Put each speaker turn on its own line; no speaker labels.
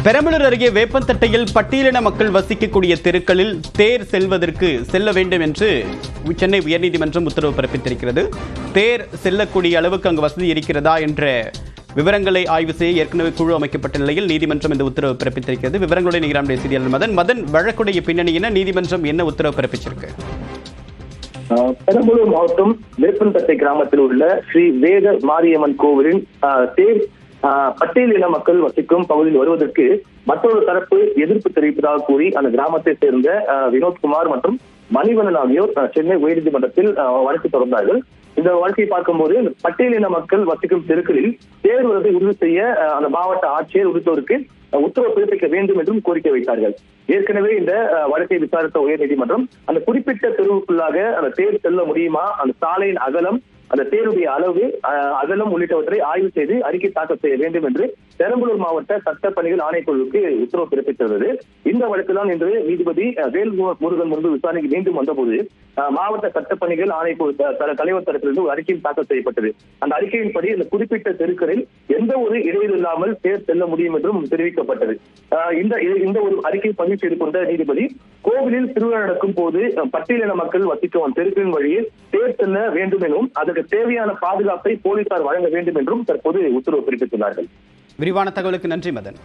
பெரம்பலூர் அருகே வேப்பந்தட்டையில் பட்டியலின மக்கள் வசிக்கக்கூடிய தெருக்களில் தேர் செல்ல வேண்டும் என்று சென்னை உயர்நீதிமன்றம் உத்தரவு பிறப்பித்திருக்கிறது. தேர் செல்லக்கூடிய அளவுக்கு அங்கு வசதி இருக்கிறதா என்ற விவரங்களை ஆய்வு செய்ய ஏற்கனவே குழு அமைக்கப்பட்ட நிலையில் நீதிமன்றம் இந்த உத்தரவு பிறப்பித்திருக்கிறது. விவரங்களுடைய நிகரானுடைய செய்தியாளர் மதன் வழக்குடைய பின்னணியின நீதிமன்றம் என்ன உத்தரவு பிறப்பிச்சிருக்கு?
பெரம்பலூர் மாவட்டம் வேப்பந்தட்டை கிராமத்தில் உள்ள ஸ்ரீ வேத மாரியம்மன் கோவிலின் தேர் பட்டியலின மக்கள் வசிக்கும் பகுதியில் வருவதற்கு மற்றொரு தரப்பு எதிர்ப்பு தெரிவிப்பதாக கூறி அந்த கிராமத்தை சேர்ந்த வினோத்குமார் மற்றும் மணிவண்ணன் ஆகியோர் சென்னை உயர்நீதிமன்றத்தில் வழக்கு தொடர்ந்தார்கள். இந்த வழக்கை பார்க்கும்போது பட்டியலின மக்கள் வசிக்கும் தெருக்களில் தேர் வருவதை உறுதி செய்ய அந்த மாவட்ட ஆட்சியர் உள்ளிட்டோருக்கு உத்தரவு பிறப்பிக்க வேண்டும் என்றும் கோரிக்கை வைத்தார்கள். ஏற்கனவே இந்த வழக்கை விசாரித்த உயர்நீதிமன்றம் அந்த குறிப்பிட்ட தெருவுக்குள்ளாக அந்த தேர் செல்ல முடியுமா, அந்த சாலையின் அகலம், அந்த தேருடைய அளவு, அகலம் உள்ளிட்டவற்றை ஆய்வு செய்து அறிக்கை தாக்கல் செய்ய வேண்டும் என்று பெரம்பலூர் மாவட்ட சட்டப்பணிகள் ஆணைக்குழுவுக்கு உத்தரவு பிறப்பித்துள்ளது. இந்த வழக்குதான் இன்று நீதிபதி வேல் முருகன் முன்பு விசாரணைக்கு மீண்டும் வந்தபோது மாவட்ட சட்டப்பணிகள் ஆணைக்குழு தலைவர் தரப்பிலிருந்து ஒரு அறிக்கையும் தாக்கல் செய்யப்பட்டது. அந்த அறிக்கையின்படி இந்த குறிப்பிட்ட தெருக்களில் எந்த ஒரு இடையூறு இல்லாமல் தேர் செல்ல முடியும் என்றும் தெரிவிக்கப்பட்டது. இந்த ஒரு அறிக்கை பதிவு செய்து கொண்ட நீதிபதி கோவிலில் திருவிழா நடக்கும் போது பட்டியலின மக்கள் வசிக்கும் தெருக்களின் வழியில் தேர் செல்ல வேண்டும் எனவும் அதற்கு தேவையான பாதுகாப்பை போலீசார் வழங்க வேண்டும் என்றும் தற்போது உத்தரவு பிறப்பித்துள்ளார்கள்.
விரிவான தகவலுக்கு நன்றி மதன்.